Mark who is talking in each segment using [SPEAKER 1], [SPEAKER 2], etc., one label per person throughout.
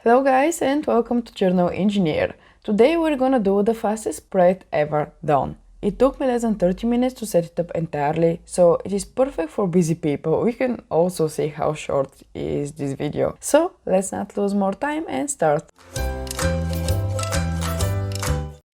[SPEAKER 1] Hello guys and welcome to Journal Engineer. Today we're gonna do the fastest spread ever done. It took me less than 30 minutes to set it up entirely, so it is perfect for busy people. We can also see how short is this video. So let's not lose more time and start.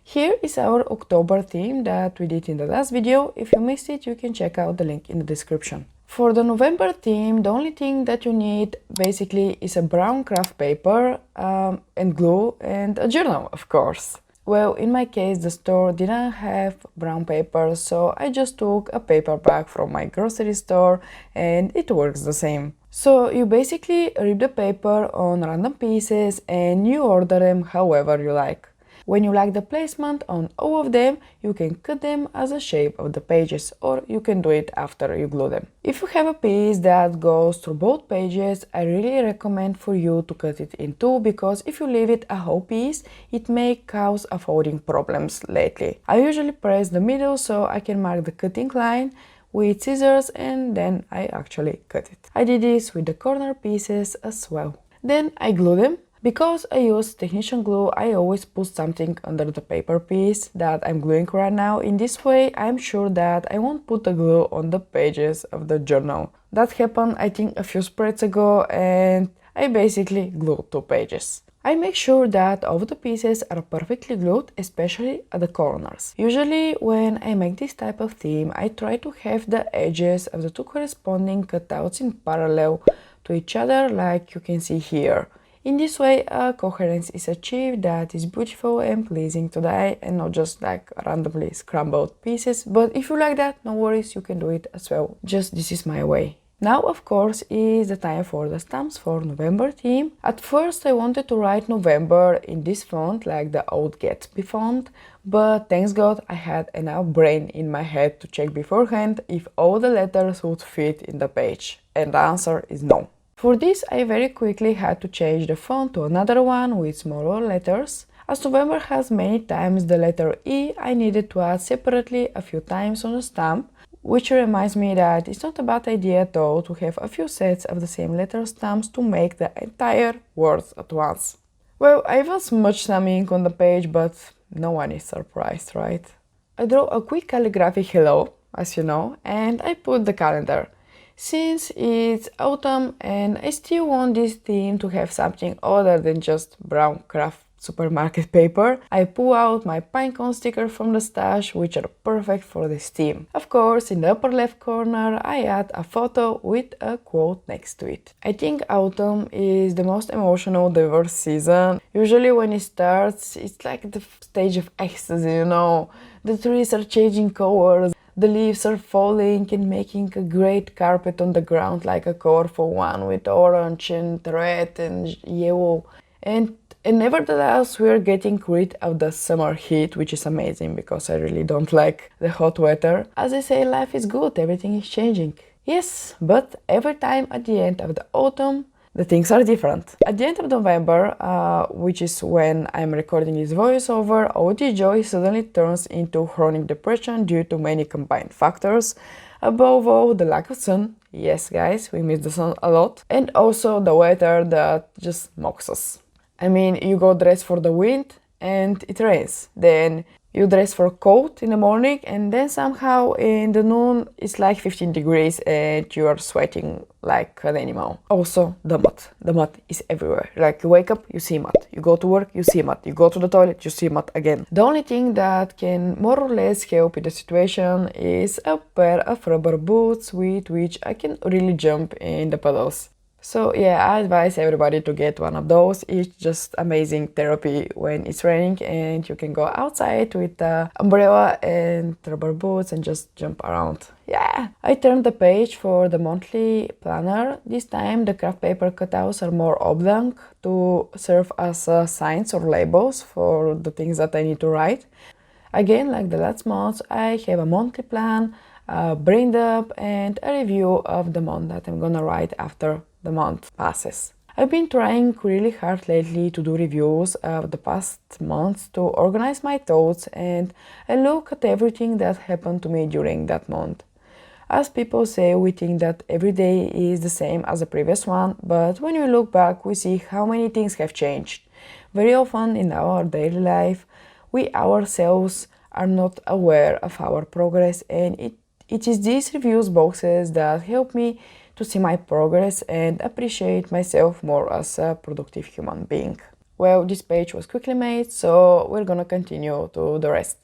[SPEAKER 1] Here is our October theme that we did in the last video. If you missed it, you can check out the link in the description. For the November theme, the only thing that you need basically is a brown craft paper and glue and a journal, of course. Well, in my case, the store didn't have brown paper, so I just took a paper bag from my grocery store and it works the same. So you basically rip the paper on random pieces and you order them however you like. When you like the placement on all of them, you can cut them as a shape of the pages, or you can do it after you glue them. If you have a piece that goes through both pages, I really recommend for you to cut it in two, because if you leave it a whole piece, it may cause a folding problems lately. I usually press the middle so I can mark the cutting line with scissors and then I actually cut it. I did this with the corner pieces as well. Then I glue them. Because I use technician glue, I always put something under the paper piece that I'm gluing right now. In this way, I'm sure that I won't put the glue on the pages of the journal. That happened, I think, a few spreads ago, and I basically glued 2 pages. I make sure that all of the pieces are perfectly glued, especially at the corners. Usually, when I make this type of theme, I try to have the edges of the 2 corresponding cutouts in parallel to each other, like you can see here. In this way, a coherence is achieved that is beautiful and pleasing to the eye and not just like randomly scrambled pieces. But if you like that, no worries, you can do it as well. Just this is my way. Now, of course, is the time for the stamps for November theme. At first, I wanted to write November in this font, like the old Gatsby font, but thanks God I had enough brain in my head to check beforehand if all the letters would fit in the page. And the answer is no. For this, I very quickly had to change the font to another one with smaller letters. As November has many times the letter E, I needed to add separately a few times on the stamp, which reminds me that it's not a bad idea at all to have a few sets of the same letter stamps to make the entire word at once. Well, I even smudged some ink on the page, but no one is surprised, right? I draw a quick calligraphic hello, as you know, and I put the calendar. Since it's autumn and I still want this theme to have something other than just brown craft supermarket paper, I pull out my pinecone sticker from the stash, which are perfect for this theme. Of course, in the upper left corner, I add a photo with a quote next to it. I think autumn is the most emotional, diverse season. Usually when it starts, it's like the stage of ecstasy, you know. The trees are changing colors. The leaves are falling and making a great carpet on the ground, like a colorful one with orange and red and yellow. And nevertheless, we're getting rid of the summer heat, which is amazing because I really don't like the hot weather. As I say, life is good, everything is changing. Yes, but every time at the end of the autumn, the things are different. At the end of November, which is when I'm recording this voiceover, all the joy suddenly turns into chronic depression due to many combined factors. Above all, the lack of sun. Yes, guys, we miss the sun a lot. And also the weather that just mocks us. I mean, you go dress for the wind and it rains. Then you dress for cold in the morning and then somehow in the noon it's like 15 degrees and you are sweating like an animal. Also, the mud. The mud is everywhere. Like you wake up, you see mud. You go to work, you see mud. You go to the toilet, you see mud again. The only thing that can more or less help in the situation is a pair of rubber boots with which I can really jump in the puddles. So yeah, I advise everybody to get one of those. It's just amazing therapy when it's raining and you can go outside with the umbrella and rubber boots and just jump around. Yeah! I turned the page for the monthly planner. This time the craft paper cutouts are more oblong to serve as signs or labels for the things that I need to write. Again, like the last month, I have a monthly plan, a brain dump and a review of the month that I'm gonna write after the month passes. I've been trying really hard lately to do reviews of the past months to organize my thoughts and I look at everything that happened to me during that month. As people say, we think that every day is the same as the previous one, but when we look back, we see how many things have changed. Very often in our daily life, we ourselves are not aware of our progress, and it is these reviews boxes that help me to see my progress and appreciate myself more as a productive human being. Well, this page was quickly made, so we're gonna continue to the rest.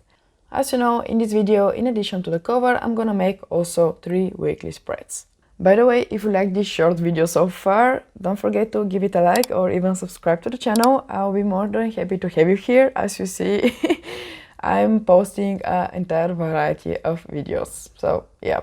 [SPEAKER 1] As you know, in this video, in addition to the cover, I'm gonna make also 3 weekly spreads. By the way, if you like this short video so far, don't forget to give it a like or even subscribe to the channel. I'll be more than happy to have you here. As you see, I'm posting an entire variety of videos, so yeah.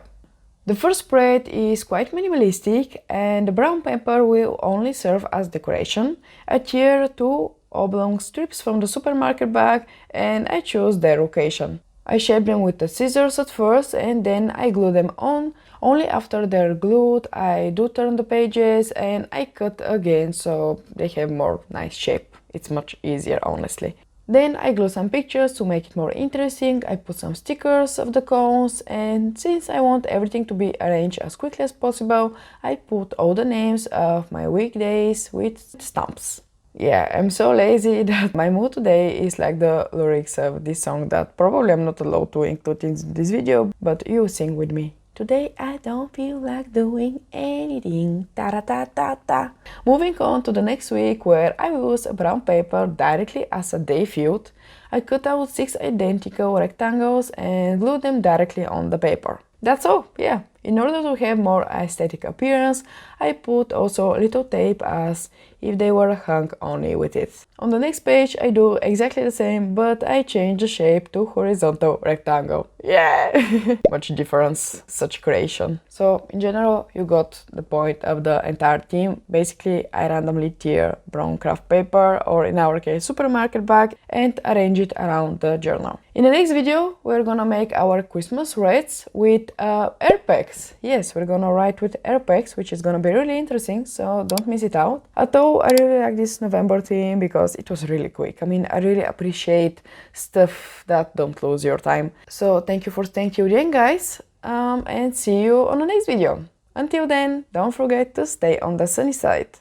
[SPEAKER 1] The first spread is quite minimalistic, and the brown paper will only serve as decoration. I tear 2 oblong strips from the supermarket bag and I choose their location. I shape them with the scissors at first and then I glue them on. Only after they're glued I do turn the pages and I cut again so they have more nice shape. It's much easier, honestly. Then I glue some pictures to make it more interesting. I put some stickers of the cones, and since I want everything to be arranged as quickly as possible, I put all the names of my weekdays with stamps. Yeah, I'm so lazy that my mood today is like the lyrics of this song that probably I'm not allowed to include in this video, but you sing with me. Today I don't feel like doing anything, ta-da-ta-ta-ta. Moving on to the next week, where I will use a brown paper directly as a day field. I cut out 6 identical rectangles and glue them directly on the paper. That's all, yeah. In order to have more aesthetic appearance, I put also a little tape as if they were hung only with it. On the next page I do exactly the same, but I change the shape to horizontal rectangle. Yeah! Much difference, such creation. So in general you got the point of the entire theme. Basically I randomly tear brown craft paper, or in our case supermarket bag, and arrange it around the journal. In the next video we're gonna make our Christmas wreaths with air packs. Yes, we're gonna write with air packs, which is gonna be really interesting, so don't miss it out. Although I really like this November theme because it was really quick. I mean, I really appreciate stuff that don't lose your time. So thank you for staying till the end, guys, and see you on the next video. Until then, don't forget to stay on the sunny side.